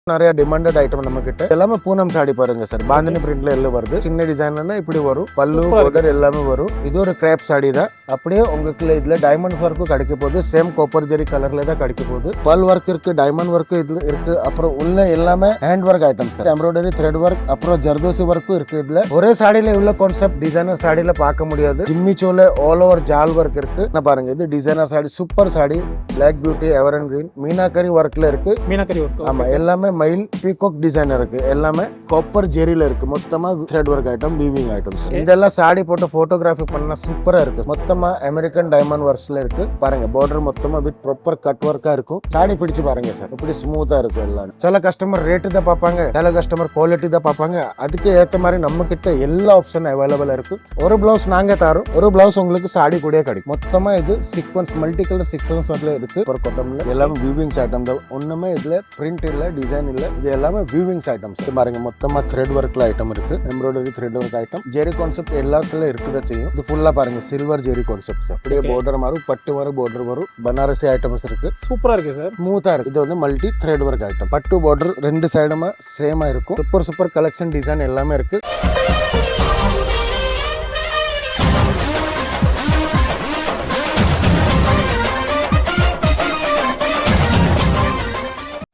நிறைய demanded item நம்ம கிட்ட எல்லாமே பூனம் சாடி பாருங்க சார். பாந்தினி பிரிண்ட்ல எல்லாம் வருது. சின்ன டிசைன்ல இப்படி வரும். பல்லு border எல்லாமே வரும். இது ஒரு கிரேப் சாடி தான். அப்படியே உங்களுக்கு இதுல டைமண்ட் ஒர்க்கும் கிடைக்க போகுது. சேம் காப்பர் ஜெரி கலர்ல தான் கிடைக்க போகுது. பல் ஒர்க் இருக்கு, டைமண்ட் ஒர்க் இதுல இருக்கு. அப்புறம் உள்ள எல்லாமே hand work item sir. Embroidery, thread work, அப்புறம் ஜர்தோசி ஒர்க்கும் இருக்கு. இதுல ஒரே சாடியில உள்ள கான்செப்ட் டிசைனர் சாடியில பார்க்க முடியாது. ஜிம்மி சோல ஆல் ஓவர் ஜால் ஒர்க் இருக்கு. நான் பாருங்க, இது designer sari, super sari, black beauty, evergreen, meenakari ஒர்க்ல இருக்கு. மீனாக்கரி ஒர்க், ஆமா, எல்லாமே மயில் பீகாக் டிசைன் இருக்கு. எல்லாமே காப்பர் ஜெரியில இருக்கு. மொத்தமா thread work item, weaving item. இதெல்லாம் சாடி போட்டு போட்டோகிராஃபி பண்ணா சூப்பரா இருக்கு. மொத்தமா அமெரிக்கன் டைமண்ட் ஒர்க்ஸ்ல இருக்கு. பாருங்க, பார்டர் மொத்தமா வித் ப்ராப்பர் கட் ஒர்க்கா இருக்கும். சாடி பிடிச்சு பாருங்க சார், இப்படி ஸ்மூத்தா இருக்கும் எல்லாம். சில கஸ்டமர் ரேட்டு தான் பார்ப்பாங்க, சில கஸ்டமர் குவாலிட்டி தான் பார்ப்பாங்க. அதுக்கு ஏத்த மாதிரி நம்ம கிட்ட எல்லா ஆப்ஷன் அவைலபிளா இருக்கு. ஒரு பிளவுஸ் நாங்க தரோம், ஒரு பிளவுஸ் உங்களுக்கு சாடி கூட கிடைக்கும். மொத்தமா இது சீக்வன்ஸ், மல்டி கலர் சீக்வன்ஸ் இருக்கு. ஒரு கொட்டம்ல எல்லாமே வீவிங்ஸ் ஐட்டம் தான். ஒண்ணுமே இதுல பிரிண்ட் இல்ல, டிசைன் இல்ல. இது எல்லாமே வீவிங்ஸ் ஐட்டம்ஸ். பாருங்க, மொத்தமா த்ரெட் ஒர்க்ல ஐட்டம் இருக்கு. Embroidery, thread work item, zari concept எல்லாத்துல இருக்குதா செய்யும். இது ஃபுல்லா பாருங்க சில்வர் ஜெரி கான்செப்ட். அப்படியே பார்டர் மாறும், பட்டு வரும், பார்டர் வரும். பனாரசி ஐட்டம்ஸ் இருக்கு. சூப்பரா இருக்கு சார், ஸ்மூத்தா இருக்கு. இது வந்து மல்டி த்ரெட் ஒர்க் ஐட்டம். பட்டு பார்டர் ரெண்டு சைடுமா சேமா இருக்கும். சூப்பர் சூப்பர் கலெக்ஷன், டிசைன் எல்லாமே இருக்கு.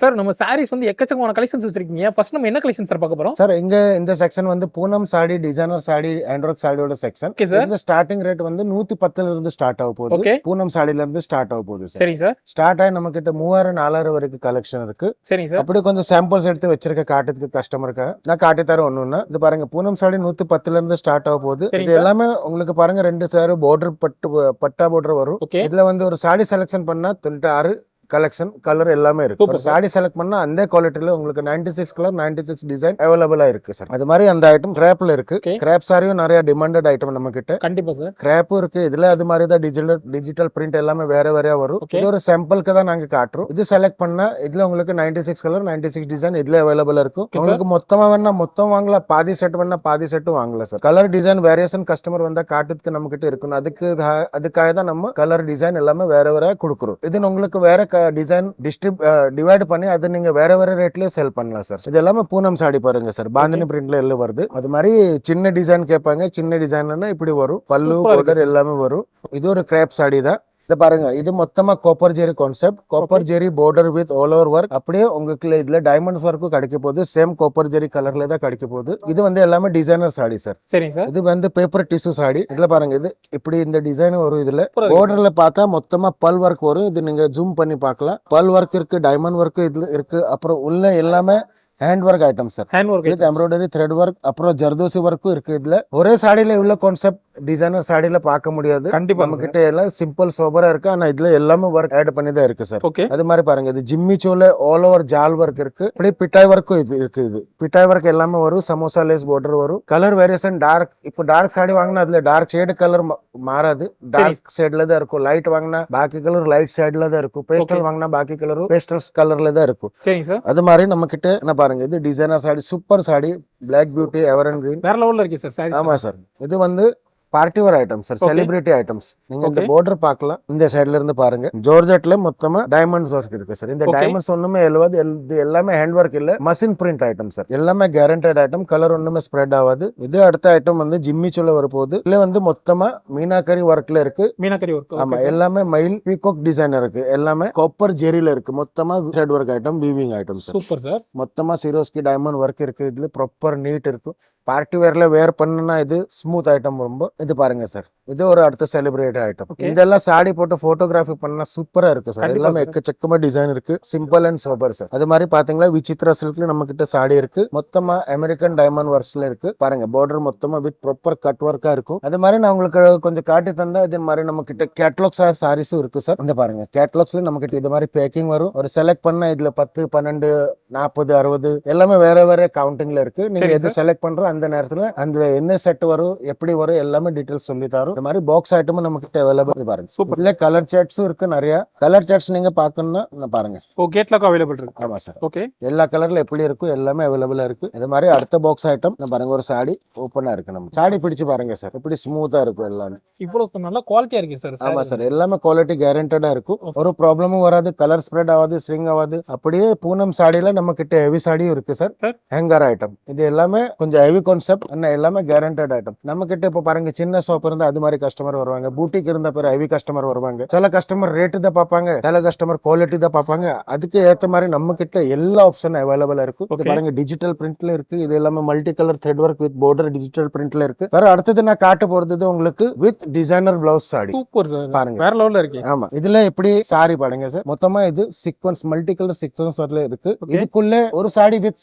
சார் நம்ம சாரீஸ் வந்து எக்கச்சக்கமான கலெக்ஷன்ஸ் வச்சிருக்கீங்க. ஃபர்ஸ்ட் நம்ம என்ன கலெக்ஷன் சார் பார்க்க போறோம்? சார், இங்க இந்த செக்ஷன் வந்து பூனம் சாடி, டிசைனர் சாடி, ஆண்ட்ராய்ட் சாடியோட செக்ஷன். இந்த ஸ்டார்டிங் ரேட் வந்து 110 இருந்து ஸ்டார்ட் ஆக போகுது. பூனம் சாடில இருந்து ஸ்டார்ட் ஆக போகுது. சரி சார். ஸ்டார்ட் ஆகி நம்ம கிட்ட 3000 4000 வரைக்கும் கலெக்ஷன் இருக்கு. சரி சார். அப்படி கொஞ்சம் சாம்பிள்ஸ் எடுத்து வச்சிருக்க காட்டுறதுக்கு கஸ்டமருக்கு நான் காட்டி தரேன். ஒண்ணுன்னா இது பாருங்க, பூனம் சாடி 110 இருந்து ஸ்டார்ட் ஆக போகுது. இது எல்லாமே உங்களுக்கு பாருங்க, 2 சாரி பார்டர், பட்டா பார்டர் வரும். இதுல வந்து ஒரு சாடி செலக்ஷன் பண்ணா 96 கலெக்ஷன், கலர் எல்லாமே இருக்கு. ஒரு சாடி செலக்ட் பண்ணா அந்த குவாலிட்டில உங்களுக்கு 96 கலர், 96 டிசைன் அவைலபிளா இருக்கு சார். அது மாதிரி அந்த ஐட்டம் கிராப்ல இருக்கு. கிராப் சாரியும் நிறைய டிமாண்டட் ஐட்டம் நம்ம கிட்ட. கண்டிப்பா சார். கிராப்பும் இருக்கு. இதுல அது மாதிரி தான் டிஜிட்டல் பிரிண்ட் எல்லாமே வேற வேறையா வரும். இது ஒரு சாம்பிளுக்கு தான் நாங்க காட்டுறோம். இது செலக்ட் பண்ணா இதுல உங்களுக்கு 96 கலர், 96 டிசைன் இதுல அவைலபிளா இருக்கும். உங்களுக்கு மொத்தமா வேணா மொத்தம் வாங்கலாம், பாதி செட் வேணா பாதி செட்டும் வாங்கலாம் sir. Colour design variation customer வந்தா காட்டுறதுக்கு நம்ம கிட்ட இருக்கணும். அதுக்காக தான் நம்ம கலர் டிசைன் எல்லாமே வேற வேற கொடுக்குறோம். இது உங்களுக்கு வேற டிசைன் டிவைட் பண்ணி அதை நீங்க வேற வேற ரேட்லயே செல் பண்ணலாம் சார். இது எல்லாமே பூனம் சாடி பாருங்க சார். பாந்தினி பிரிண்ட்ல எல்லாம் வருது. அது மாதிரி சின்ன டிசைன் கேட்பாங்க. சின்ன டிசைன்ல இப்படி வரும். பல்லு பார்டர் எல்லாமே வரும். இது ஒரு கிரேப் சாடி தான். இத பாருங்க, இது மொத்தமா copper zari concept. Copper zari border with all over work. அப்படியே உங்களுக்கு இதுல டைமண்ட்ஸ் ஒர்க்கும் கிடைக்க போகுது. சேம் காப்பர் ஜெரி கலர்ல தான் கிடைக்க போகுது. இது வந்து எல்லாமே டிசைனர் சாடி சார். சரி சார். இது வந்து பேப்பர் டிஷ்யூ சாடி. இதுல பாருங்க, இது இப்படி இந்த டிசைன் வரும். இதுல பார்டர்ல பார்த்தா மொத்தமா பல் ஒர்க் வரும். இது நீங்க ஜூம் பண்ணி பார்க்கலாம். பல் ஒர்க் இருக்கு, டைமண்ட் ஒர்க் இதுல இருக்கு. அப்புறம் உள்ள எல்லாமே hand work item sir. Hand work with embroidery, thread work, அப்புறம் ஜர்தோசி ஒர்க்கும் இருக்கு. இதுல ஒரே சாடியில உள்ள கான்செப்ட் டிசைனர் சாடியில பார்க்க முடியாது. கண்டிப்பா நம்ம கிட்ட எல்லாம் சிம்பிள் சோபரா இருக்கு. ஆனா இதுல எல்லாமே ஒர்க் ஆட் பண்ணி தான் இருக்கு சார். அது மாதிரி பாருங்க, இது ஜிம்மி சோல ஆல் ஓவர் ஜால் ஒர்க் இருக்கு. அப்படியே பிட்டாய் ஒர்க்கும் இது இருக்கு. இது பிட்டாய் ஒர்க் எல்லாமே வரும். சமோசா லேஸ் பார்டர் வரும். Colour variation dark. இப்போ டார்க் சாடி வாங்கினா அதுல டார்க் ஷேடு கலர் மாறாது. டார்க் ஷேட்ல தான் இருக்கும். லைட் வாங்கினா பாக்கி கலர் லைட் ஷேட்ல தான் இருக்கும். பேஸ்டல் வாங்கினா பாக்கி கலரும் பேஸ்டல்ஸ் கலர்ல தான் இருக்கும். சரி சார். அது மாதிரி நம்ம கிட்ட என்ன பாருங்க, இது designer sari, super sari, black beauty, evergreen, வேற லெவல்ல இருக்கு சார். ஆமா சார். இது வந்து party wear items sir, celebrity items. நீங்க இந்த பார்டர் பார்க்கலாம். இந்த சைடுல இருந்து பாருங்க, ஜார்ஜெட்ல மொத்தமா டைமண்ட்ஸ் ஒர்க் இருக்கு சார். இந்த டைமண்ட்ஸ் ஒண்ணுமே இது எல்லாமே ஹேண்ட் ஒர்க் இல்ல, மஷின் பிரிண்ட் ஐட்டம் சார். எல்லாமே கேரண்டட் ஐட்டம். கலர் ஒண்ணுமே ஸ்ப்ரெட் ஆகாது. இது அடுத்த ஐட்டம் வந்து ஜிம்மி சொல்ல வரப்போகுது. இதுல வந்து மொத்தமா மீனாக்கரி ஒர்க்ல இருக்கு. மீனாக்கரி ஒர்க், ஆமா, எல்லாமே மயில் பீகாக் டிசைன் இருக்கு. எல்லாமே காப்பர் ஜெரியில இருக்கு. மொத்தமா thread work item, weaving item sir. Super sir. மொத்தமா சிரோஸ்கி டைமண்ட் ஒர்க் இருக்கு. இதுல ப்ராப்பர் நீட் இருக்கும். பார்ட்டி வேர்ல வேர் பண்ணா இது ஸ்மூத் ஐட்டம் ரொம்ப. இது பாருங்க சார், இது ஒரு அடுத்த செலிபிரேட் ஐட்டம். இதெல்லாம் சாடி போட்டு போட்டோகிராஃபி பண்ணா சூப்பரா இருக்கு சார். எல்லாமே எக்கச்சக்கமா டிசைன் இருக்கு. Simple and sober sir. அது மாதிரி பாத்தீங்களா, விசித்ரா சில்க்ல நம்ம கிட்ட சாடி இருக்கு. மொத்தமா அமெரிக்கன் டைமண்ட் ஒர்க்ஸ்ல இருக்கு. பாருங்க, பார்டர் மொத்தமா வித் ப்ராப்பர் கட் ஒர்க்கா இருக்கும். அது மாதிரி நான் உங்களுக்கு கொஞ்சம் காட்டி தந்தா, இது மாதிரி நம்ம கிட்ட கேட்லாக்ஸ் சாரீஸும் இருக்கு சார். இந்த பாருங்க, கேட்லாக்ஸ்ல நம்ம கிட்ட இது மாதிரி பேக்கிங் வரும். ஒரு செலக்ட் பண்ணா இதுல 10, 12, 40, 60 எல்லாமே வேற வேற கவுண்டிங்ல இருக்கு. நீங்க எது செலக்ட் பண்றோம் அந்த நேரத்துல அந்த என்ன செட் வரும், எப்படி வரும் எல்லாமே டீடைல்ஸ் சொல்லி தரும். வரும். இந்த மாதிரி பாக்ஸ் ஐட்டமும் நம்ம கிட்ட அவைலபிள் பாருங்க. சூப்பர். இதுல கலர் சார்ட்ஸும் இருக்கு நிறைய. கலர் சார்ட்ஸ் நீங்க பாக்கணும்னா பாருங்க. ஓ கேட் லாக் அவைலபிள் இருக்கு. ஆமா சார். ஓகே. எல்லா கலர்ல எப்படி இருக்கும் எல்லாமே அவைலபிளா இருக்கு. இது மாதிரி அடுத்த பாக்ஸ் ஐட்டம் பாருங்க. ஒரு சாடி ஓப்பனா இருக்கு. நம்ம சாடி பிடிச்சு பாருங்க சார். எப்படி ஸ்மூத்தா இருக்கும் எல்லாமே. இவ்வளவு நல்ல குவாலிட்டியா இருக்கு சார். ஆமா சார். எல்லாமே குவாலிட்டி கேரண்டடா இருக்கும். ஒரு ப்ராப்ளமும் வராது. கலர் ஸ்ப்ரெட் ஆகாது, ஸ்விங் ஆகாது. அப்படியே பூனம் சாடியில நம்ம கிட்ட ஹெவி சாடியும் இருக்கு சார். ஹேங்கர் ஐட்டம் இது எல்லாமே கொஞ்சம் ஹெவி கான்செப்ட். எல்லாமே கேரண்டட் ஐட்டம். நம்ம கிட்ட இப்ப பாருங்க சின்ன ஷாப் இருந்தா அது மாதிரி கஸ்டமர் வருவாங்க. பூட்டிக் இருந்த பேர் ஹெவி கஸ்டமர் வருவாங்க. சில கஸ்டமர் ரேட்டு தான் பார்ப்பாங்க, சில கஸ்டமர் குவாலிட்டி தான் பார்ப்பாங்க. அதுக்கு ஏத்த மாதிரி நம்ம கிட்ட எல்லா ஆப்ஷன் அவைலபிளா இருக்கு. இது பாருங்க டிஜிட்டல் பிரிண்ட்ல இருக்கு. இது எல்லாமே multi colour thread work with border digital பிரிண்ட்ல இருக்கு. வேற அடுத்தது நான் காட்ட போறது உங்களுக்கு with designer blouse sari. Super sir. பாருங்க வேற லெவல்ல இருக்கு. ஆமா. இதுல எப்படி சாரி பாருங்க சார். மொத்தமா இது சீக்வென்ஸ் மல்டி கலர் சீக்வென்ஸ் வரல இருக்கு. இதுக்குள்ள ஒரு சாடி வித்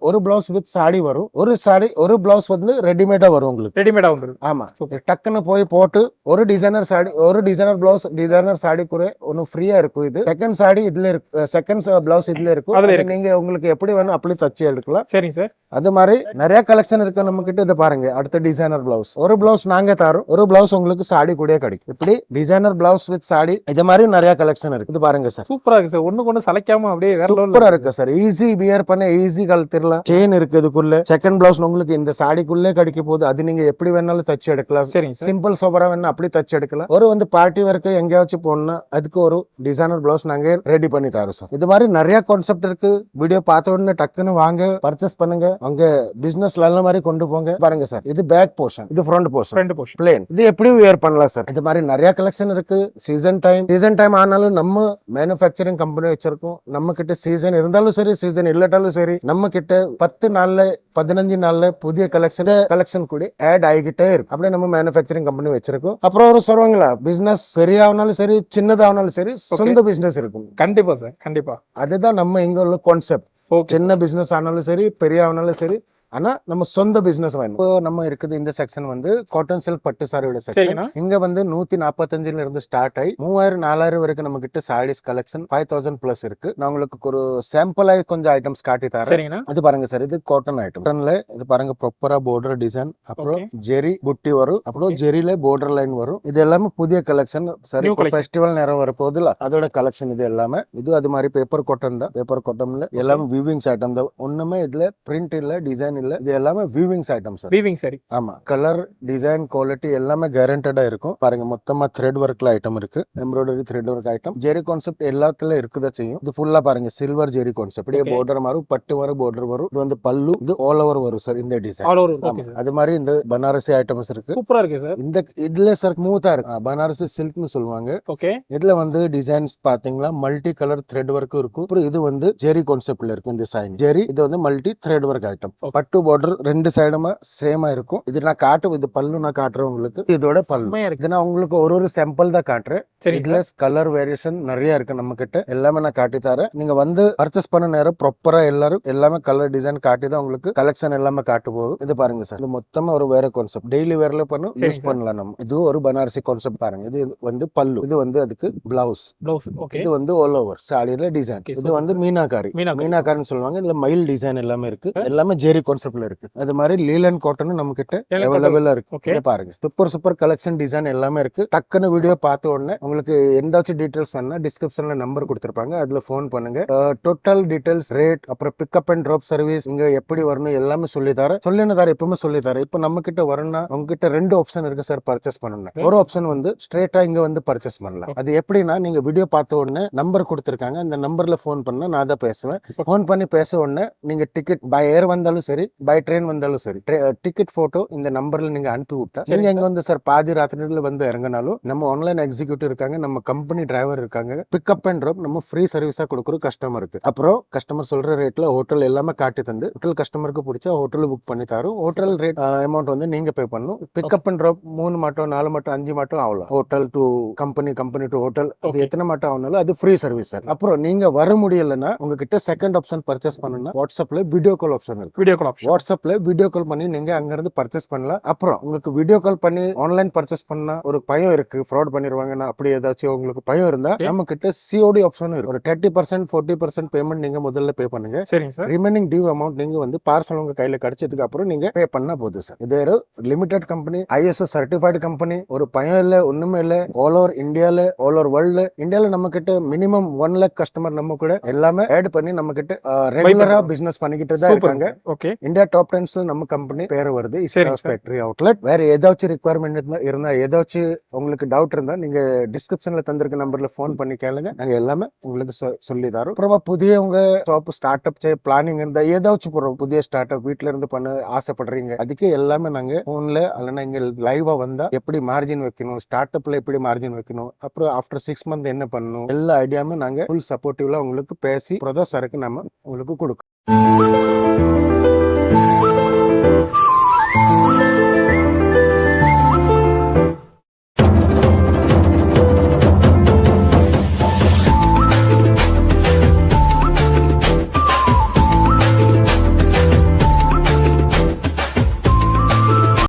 ஒரு பிளவுஸ் வித் சாடி வரும். ஒரு சாடி ஒரு பிளவுஸ் வந்து ரெடிமேடா வரும் உங்களுக்கு. ரெடிமேடா வந்துரும். ஆமா. டக்குன்னு போய் போட்டு ஒரு டிசைனர் சாடி ஒரு டிசைனர் பிளவுஸ் டிசைனர் சாடி கூட ஒன்னு ஃப்ரீயா இருக்கும். இது செகண்ட் சாடி இதுல இருக்கு. செகண்ட் பிளவுஸ் இதுல இருக்கும். அது நீங்க உங்களுக்கு எப்படி வேணும் அப்படி தச்சு எடுக்கலாம். சரிங்க சார். அது மாதிரி நிறைய கலெக்ஷன் இருக்கு நம்ம கிட்ட. இதை பாருங்க அடுத்த டிசைனர் பிளவுஸ். ஒரு பிளவுஸ் நாங்க தரோம், ஒரு பிளவுஸ் உங்களுக்கு சாடி கூட கிடைக்கும். இப்படி டிசைனர் பிளவுஸ் வித் சாடி இது மாதிரி நிறைய கலெக்ஷன் இருக்கு. இது பாருங்க சார். சூப்பரா இருக்கு சார். ஒண்ணுக்கு ஒண்ணு சலைக்காம அப்படியே வேற லெவல்ல சூப்பரா இருக்கு சார். ஈஸி வியர் பண்ண ஈஸி கழுத்திரலாம். செயின் இருக்கு இதுக்குள்ள. செகண்ட் பிளவுஸ் உங்களுக்கு இந்த சாடிக்குள்ளே கிடைக்க போகுது. அது நீங்க எப்படி வேணாலும் தச்சு எடுக்கலாம். சரிங்க சார். சிம்பிள் சோபரா வேணா அப்படி தச்சு எடுக்கலாம். ஒரு வந்து பார்ட்டி ஒர்க்கு எங்கேயாச்சும் போனா அதுக்கு ஒரு டிசைனர் பிளவுஸ் நாங்க ரெடி பண்ணி தரோம் சார். இது மாதிரி நிறைய கான்செப்ட் இருக்கு. வீடியோ பார்த்த உடனே டக்குன்னு வாங்க பர்ச்சேஸ் பண்ணுங்க. அங்க பிசினஸ் நல்ல மாதிரி கொண்டு போங்க. பாருங்க சார். இது பேக் போர்ஷன், இது ஃப்ரண்ட் போர்ஷன் பிளேன். இது எப்படி வியர் பண்ணலாம் சார். இது மாதிரி நிறைய கலெக்ஷன் இருக்கு. சீசன் டைம் ஆனாலும் நம்ம மேனுஃபேக்சரிங் கம்பெனி வச்சிருக்கோம். நம்ம கிட்ட சீசன் இருந்தாலும் சரி சீசன் இல்லாட்டாலும் சரி நம்ம கிட்ட 10 நாள்ல 15 நாள்ல புதிய கலெக்ஷன் கூட ஆட் ஆகிக்கிட்டே இருக்கு. அப்படியே நம்ம மேனுஃபேக்சரிங் கம்பெனி வச்சிருக்கோம். அப்புறம் ஒரு சொல்லுவாங்களா பிசினஸ் பெரியாவனாலும் சரி சின்னதாவனாலும் சரி சொந்த பிசினஸ் இருக்கும். கண்டிப்பா சார். கண்டிப்பா அதுதான் நம்ம இங்க உள்ள கான்செப்ட். சின்ன பிசினஸ் ஆனாலும் சரி பெரியாவனாலும் சரி ஆனா நம்ம சொந்த பிசினஸ் வேணும். இப்போ நம்ம இருக்குது இந்த செக்ஷன் வந்து காட்டன் சில்க் பட்டு சாரியோட செக்ஷன். இங்க வந்து 145 இருந்து ஸ்டார்ட் ஆகி 3000 4000 வரைக்கும் நம்ம கிட்ட சாரீஸ் கலெக்ஷன் 5000 பிளஸ் இருக்கு. நான் உங்களுக்கு ஒரு சாம்பிளா கொஞ்சம் ஐட்டம்ஸ் காட்டி தரேன். அது பாருங்க சார். இது காட்டன் ஐட்டம். காட்டன்ல இது பாருங்க ப்ராப்பரா border டிசைன், அப்புறம் ஜெரி புட்டி வரும், அப்புறம் ஜெரில border லைன் வரும். இது எல்லாமே புதிய கலெக்ஷன் சார். ஃபெஸ்டிவல் நேரம் வரப்போகுதுல அதோட கலெக்ஷன் இது எல்லாமே. இது அது மாதிரி பேப்பர் காட்டன் தான். பேப்பர் காட்டன்ல எல்லாமே வீவிங்ஸ் ஐட்டம் தான். ஒண்ணுமே இதுல பிரிண்ட் இல்ல டிசைன். இது எல்லாமே weavings item sir. Weaving sari. ஆமா. கலர் டிசைன் குவாலிட்டி எல்லாமே கேரண்டடா இருக்கும். பாருங்க மொத்தமா த்ரெட் ஒர்க்ல ஐட்டம் இருக்கு. Embroidery thread work item. Zari concept எல்லாத்துல இருக்குதா செய்யும். இது ஃபுல்லா பாருங்க சில்வர் ஜெரி கான்செப்ட். அப்படியே border வரும், பட்டு வரும், border வரும். இது வந்து பல்லு. இது ஆல் ஓவர் வரும் சார் இந்த டிசைன். All over. அது மாதிரி இந்த பனாரசி ஐட்டம்ஸ் இருக்கு. சூப்பரா இருக்கு சார். இந்த இதுல சார் ஸ்மூத்தா இருக்கு. பனாரசி சில்க்னு சொல்லுவாங்க. ஓகே. இதுல வந்து டிசைன்ஸ் பாத்தீங்களா மல்டி கலர் த்ரெட் ஒர்க்கும் இருக்கும். அப்புறம் இது வந்து ஜெரி கான்செப்ட்ல இருக்கும். இந்த சைன் ஜெரி. இது வந்து மல்டி த்ரெட் ஒர்க் ஐட்டம். பட்டு border ரெண்டு சைடுமா சேமா இருக்கும். இது நான் காட்டு இது பல்லு நான் காட்டுறேன் உங்களுக்கு. இதோட பல்லு இது நான் உங்களுக்கு ஒரு சாம்பிள் தான் காட்டுறேன். இதுல கலர் வேரியேஷன் நிறைய இருக்கு நம்ம கிட்ட. எல்லாமே நான் காட்டி தரேன். நீங்க வந்து பர்ச்சேஸ் பண்ண நேரம் ப்ராப்பரா எல்லாமே கலர் டிசைன் காட்டி தான் உங்களுக்கு கலெக்ஷன் எல்லாமே காட்டு போகும். இது பாருங்க சார். இது மொத்தமா ஒரு வேற கான்செப்ட். டெய்லி வேர்ல யூஸ் பண்ணலாம் நம்ம. இது ஒரு பனாரசி கான்செப்ட் பாருங்க. இது வந்து பல்லு. இது வந்து அதுக்கு பிளவுஸ். இது வந்து ஆல் ஓவர் சாடியில டிசைன். இது வந்து மீனாக்காரின்னு சொல்லுவாங்க. இதுல மயில் டிசைன் எல்லாமே இருக்கு. எல்லாமே ஜெரி கான்செப்ட்ல இருக்கு. அது மாதிரி லீலன் காட்டன் நம்ம கிட்ட அவைலபிளா இருக்கு. பாருங்க சூப்பர் கலெக்ஷன் டிசைன் எல்லாமே இருக்கு. டக்குன்னு வீடியோ பார்த்த உடனே உங்களுக்கு எந்தாச்சும் டீடைல்ஸ் வேணா டிஸ்கிரிப்ஷன்ல நம்பர் கொடுத்திருப்பாங்க. அதுல போன் பண்ணுங்க. டோட்டல் டீடைல்ஸ் ரேட் அப்புறம் பிக்கப் அண்ட் ட்ராப் சர்வீஸ் இங்க எப்படி வரணும் எல்லாமே சொல்லி தரேன். எப்பவுமே சொல்லி தரேன். இப்போ நம்ம கிட்ட வரணும்னா உங்ககிட்ட 2 ஆப்ஷன் இருக்கு சார் பர்ச்சேஸ் பண்ணணும். ஒரு ஆப்ஷன் வந்து ஸ்ட்ரெயிட்டா இங்க வந்து பர்ச்சேஸ் பண்ணலாம். அது எப்படின்னா நீங்க வீடியோ பார்த்த உடனே நம்பர் கொடுத்திருக்காங்க. அந்த நம்பர்ல போன் பண்ணா நான் தான் பேசுவேன். போன் பண்ணி பேச உடனே நீங்க டிக்கெட் பை ஏர் வந்தாலும் சரி பை ட்ரெயின் வந்தாலும் சரி டிக்கெட் போட்டோ இந்த நம்பர்ல நீங்க அனுப்பி விட்டா நீங்க எங்க வந்து சார் பாதி ராத்திரில வந்து இறங்கினாலும் நம்ம ஆன்லைன் எக்ஸிக்யூட்டிவ் இருக்காங்க, நம்ம கம்பெனி டிரைவர் இருக்காங்க. பிக்கப் அண்ட் ட்ராப் நம்ம ஃப்ரீ சர்வீஸா கொடுக்குறோம் கஸ்டமருக்கு. அப்புறம் கஸ்டமர் சொல்ற ரேட்ல ஹோட்டல் எல்லாமே காட்டி தந்து ஹோட்டல் கஸ்டமருக்கு பிடிச்சா ஹோட்டல் புக் பண்ணி தரும். ஹோட்டல் ரேட் அமௌண்ட் வந்து நீங்க பே பண்ணணும். பிக்கப் அண்ட் ட்ராப் 3 மட்டும் 4 மட்டும் 5 மட்டும் ஆகலாம். Hotel to company to hotel அது எத்தனை மட்டும் ஆனாலும் அது ஃப்ரீ சர்வீஸ் சார். அப்புறம் நீங்க வர முடியலன்னா உங்ககிட்ட செகண்ட் ஆப்ஷன் பர்ச்சேஸ் பண்ணணும்னா வாட்ஸ்அப்ல வீடியோ கால் ஆப்ஷன் இருக்கு. Video call option. வாட்ஸ்அப்ல வீடியோ கால் பண்ணி நீங்க அங்க இருந்து பர்ச்சேஸ் பண்ணலாம். அப்புறம் உங்களுக்கு வீடியோ கால் பண்ணி ஆன்லைன் பர்ச்சேஸ் பண்ணா ஒரு பயம் இருக்கு, ஃப்ராட் பண்ணிருவாங்கன்னா அப்படி ஏதாச்சும் உங்களுக்கு பயம் இருந்தா நம்ம கிட்ட சிஓடி ஆப்ஷன் இருக்கு. ஒரு 30% 40% பேமெண்ட் நீங்க முதல்ல பே பண்ணுங்க. சரிங்க சார். ரிமைனிங் டியூ அமௌண்ட் நீங்க வந்து பார்சல் உங்க கையில கிடைச்சதுக்கு அப்புறம் நீங்க பே பண்ணா போதும் சார். இது ஒரு limited company, ISO certified company. ஒரு பயம் இல்ல, ஒண்ணுமே இல்ல. ஆல் ஓவர் இந்தியால, ஆல் ஓவர் வேர்ல்டு. இந்தியால நம்ம கிட்ட மினிமம் 1 lakh கஸ்டமர் நம்ம கூட எல்லாமே ஆட் பண்ணி நம்ம கிட்ட ரெகுலரா பிசினஸ் பண்ணிக்கிட்டு தான் இருக்காங்க. ஓகே. இந்தியா டாப் 10ல நம்ம கம்பெனி பேர் வருது, சரிங்க சார். Factory outlet. வேற ஏதாச்சும் ரிக்வயர்மெண்ட் இருந்தா ஏதாச்சும் உங்களுக்கு டவுட் இருந்தா நீங்க டிஸ்கிரிப்ஷன்ல தந்திருக்க நம்பர்ல ஃபோன் பண்ணி கேளுங்க, நாங்க எல்லாமே உங்களுக்கு சொல்லி தரோம். அப்புறமா புதிய உங்க ஷாப் ஸ்டார்ட் அப் செய்ய பிளானிங் இருந்தா ஏதாச்சும் புதிய ஸ்டார்ட் அப் வீட்ல இருந்து பண்ண ஆசைப்படுறீங்க, அதுக்கு எல்லாமே நாங்க போன்ல அல்லனா இங்க லைவா வந்தா எப்படி மார்ஜின் வைக்கணும், ஸ்டார்ட் அப்ல எப்படி மார்ஜின் வைக்கணும், அப்புறம் ஆஃப்டர் 6 months என்ன பண்ணணும், எல்லா ஐடியாவும் நாங்க ஃபுல் சப்போர்ட்டிவ்ல உங்களுக்கு பேசி ப்ரொதோ சரக்கு நம்ம உங்களுக்கு கொடுக்கோம்.